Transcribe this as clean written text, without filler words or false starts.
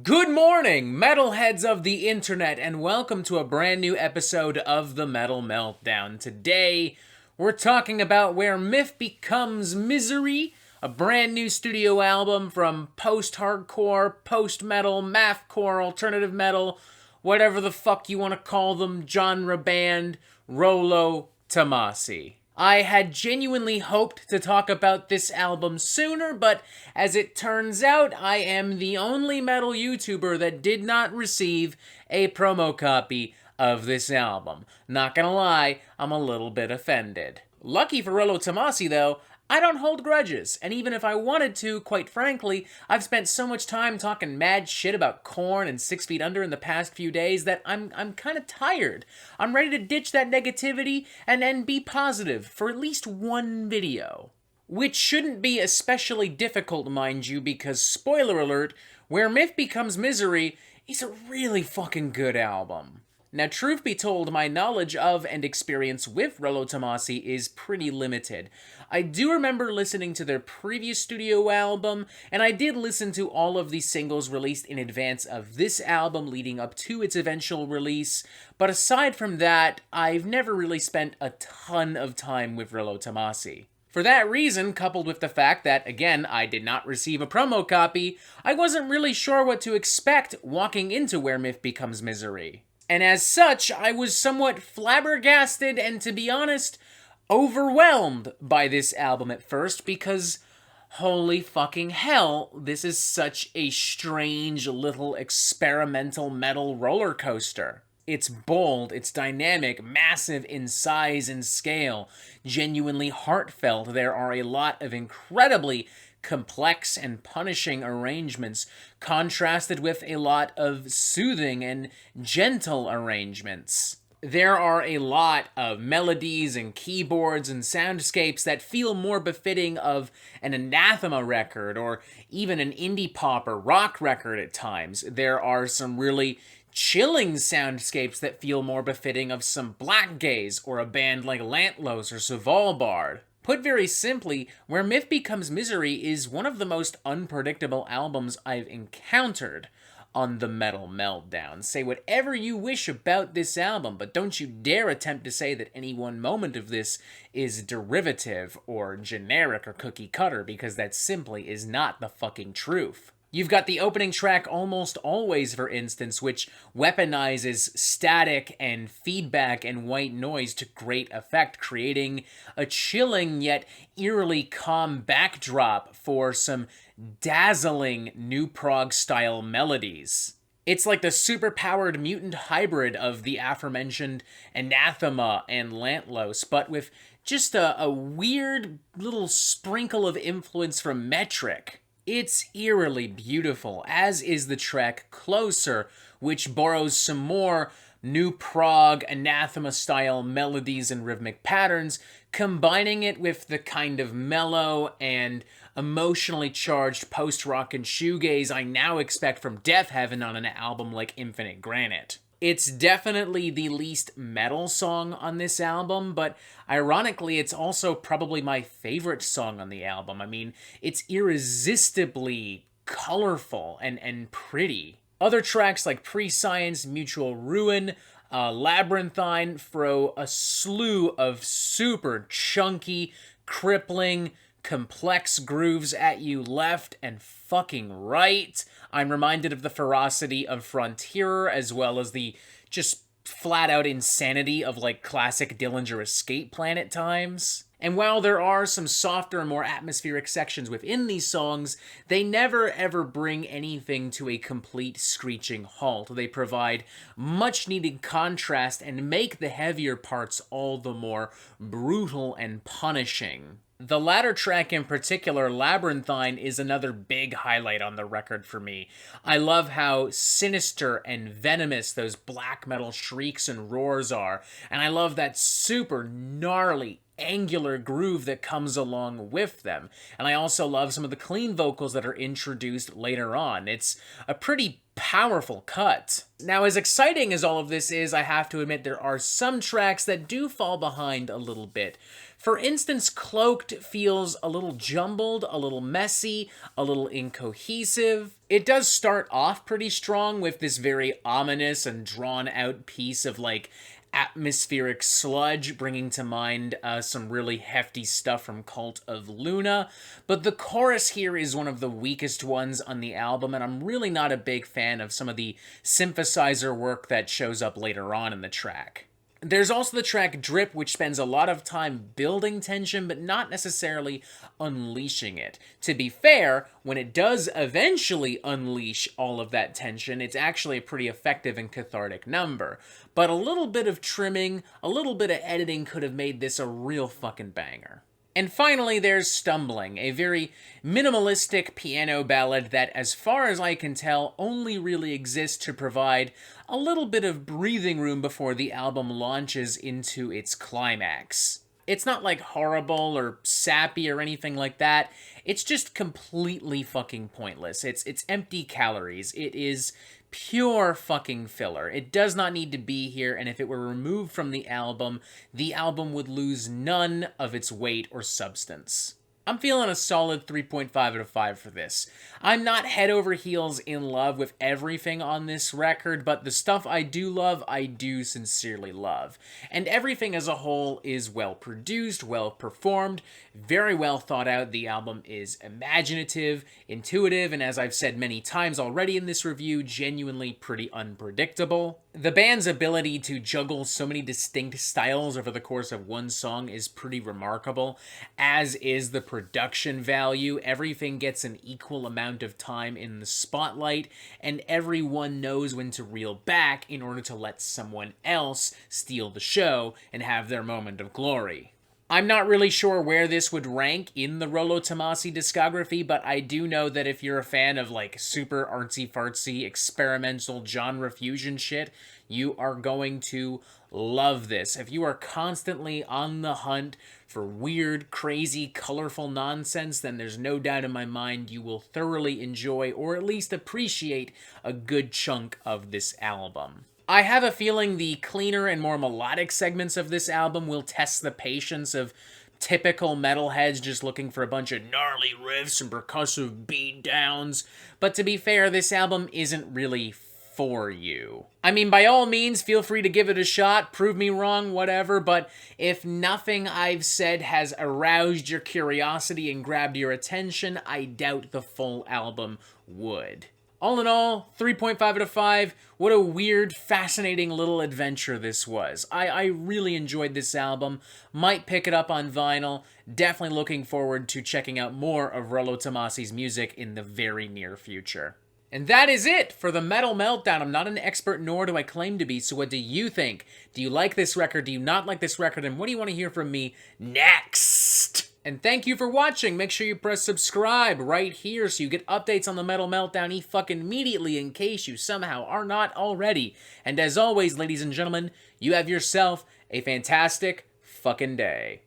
Good morning, metalheads of the internet, and welcome to a brand new episode of the Metal Meltdown. Today, we're talking about Where Myth Becomes Misery, a brand new studio album from post-hardcore, post-metal, mathcore, alternative metal, whatever the fuck you want to call them, genre band, Rolo Tomassi. I had genuinely hoped to talk about this album sooner, but as it turns out, I am the only metal YouTuber that did not receive a promo copy of this album. Not gonna lie, I'm a little bit offended. Lucky for Rolo Tomassi, though, I don't hold grudges, and even if I wanted to, quite frankly, I've spent so much time talking mad shit about Korn and 6 Feet Under in the past few days that I'm kind of tired. I'm ready to ditch that negativity and be positive for at least one video. Which shouldn't be especially difficult, mind you, because, spoiler alert, Where Myth Becomes Misery is a really fucking good album. Now, truth be told, my knowledge of and experience with Rolo Tomassi is pretty limited. I do remember listening to their previous studio album, and I did listen to all of the singles released in advance of this album leading up to its eventual release, but aside from that, I've never really spent a ton of time with Rolo Tomassi. For that reason, coupled with the fact that, again, I did not receive a promo copy, I wasn't really sure what to expect walking into Where Myth Becomes Misery. And as such, I was somewhat flabbergasted and, to be honest, overwhelmed by this album at first because, holy fucking hell, this is such a strange little experimental metal roller coaster. It's bold, it's dynamic, massive in size and scale, genuinely heartfelt. There are a lot of incredibly complex and punishing arrangements, contrasted with a lot of soothing and gentle arrangements. There are a lot of melodies and keyboards and soundscapes that feel more befitting of an Anathema record or even an indie pop or rock record at times. There are some really chilling soundscapes that feel more befitting of some black gaze or a band like Lantlos or Svalbard. Put very simply, Where Myth Becomes Misery is one of the most unpredictable albums I've encountered on the Metal Meltdown. Say whatever you wish about this album, but don't you dare attempt to say that any one moment of this is derivative or generic or cookie cutter, because that simply is not the fucking truth. You've got the opening track Almost Always, for instance, which weaponizes static and feedback and white noise to great effect, creating a chilling yet eerily calm backdrop for some dazzling new prog-style melodies. It's like the superpowered mutant hybrid of the aforementioned Anathema and Lantlos, but with just a weird little sprinkle of influence from Metric. It's eerily beautiful, as is the track Closer, which borrows some more new prog, Anathema-style melodies and rhythmic patterns, combining it with the kind of mellow and emotionally charged post-rock and shoegaze I now expect from Death Heaven on an album like Infinite Granite. It's definitely the least metal song on this album, but ironically, it's also probably my favorite song on the album. I mean, it's irresistibly colorful and pretty. Other tracks like Prescience, Mutual Ruin, Labyrinthine throw a slew of super chunky, crippling, complex grooves at you left and fucking right. I'm reminded of the ferocity of Frontierer, as well as the just flat-out insanity of, like, classic Dillinger Escape Plan at times. And while there are some softer and more atmospheric sections within these songs, they never ever bring anything to a complete screeching halt. They provide much-needed contrast and make the heavier parts all the more brutal and punishing. The latter track in particular, Labyrinthine, is another big highlight on the record for me. I love how sinister and venomous those black metal shrieks and roars are, and I love that super gnarly, angular groove that comes along with them. And I also love some of the clean vocals that are introduced later on. It's a pretty powerful cut. Now, as exciting as all of this is, I have to admit there are some tracks that do fall behind a little bit. For instance, Cloaked feels a little jumbled, a little messy, a little incohesive. It does start off pretty strong with this very ominous and drawn-out piece of, like, atmospheric sludge, bringing to mind some really hefty stuff from Cult of Luna, but the chorus here is one of the weakest ones on the album, and I'm really not a big fan of some of the synthesizer work that shows up later on in the track. There's also the track Drip, which spends a lot of time building tension, but not necessarily unleashing it. To be fair, when it does eventually unleash all of that tension, it's actually a pretty effective and cathartic number. But a little bit of trimming, a little bit of editing could have made this a real fucking banger. And finally, there's Stumbling, a very minimalistic piano ballad that, as far as I can tell, only really exists to provide a little bit of breathing room before the album launches into its climax. It's not like horrible or sappy or anything like that. It's just completely fucking pointless. It's empty calories. It is pure fucking filler. It does not need to be here, and if it were removed from the album would lose none of its weight or substance. I'm feeling a solid 3.5 out of 5 for this. I'm not head over heels in love with everything on this record, but the stuff I do love, I do sincerely love. And everything as a whole is well produced, well performed, very well thought out. The album is imaginative, intuitive, and as I've said many times already in this review, genuinely pretty unpredictable. The band's ability to juggle so many distinct styles over the course of one song is pretty remarkable, as is the production value. Everything gets an equal amount of time in the spotlight, and everyone knows when to reel back in order to let someone else steal the show and have their moment of glory. I'm not really sure where this would rank in the Rolo Tomassi discography, but I do know that if you're a fan of, like, super artsy-fartsy, experimental genre fusion shit, you are going to love this. If you are constantly on the hunt for weird, crazy, colorful nonsense, then there's no doubt in my mind you will thoroughly enjoy, or at least appreciate, a good chunk of this album. I have a feeling the cleaner and more melodic segments of this album will test the patience of typical metalheads just looking for a bunch of gnarly riffs and percussive beatdowns, but to be fair, this album isn't really for you. I mean, by all means, feel free to give it a shot, prove me wrong, whatever, but if nothing I've said has aroused your curiosity and grabbed your attention, I doubt the full album would. All in all, 3.5 out of 5. What a weird, fascinating little adventure this was. I really enjoyed this album. Might pick it up on vinyl. Definitely looking forward to checking out more of Rolo Tomassi's music in the very near future. And that is it for the Metal Meltdown. I'm not an expert, nor do I claim to be, so what do you think? Do you like this record? Do you not like this record? And what do you want to hear from me next? And thank you for watching. Make sure you press subscribe right here so you get updates on the Metal Meltdown fucking immediately in case you somehow are not already. And as always, ladies and gentlemen, you have yourself a fantastic fucking day.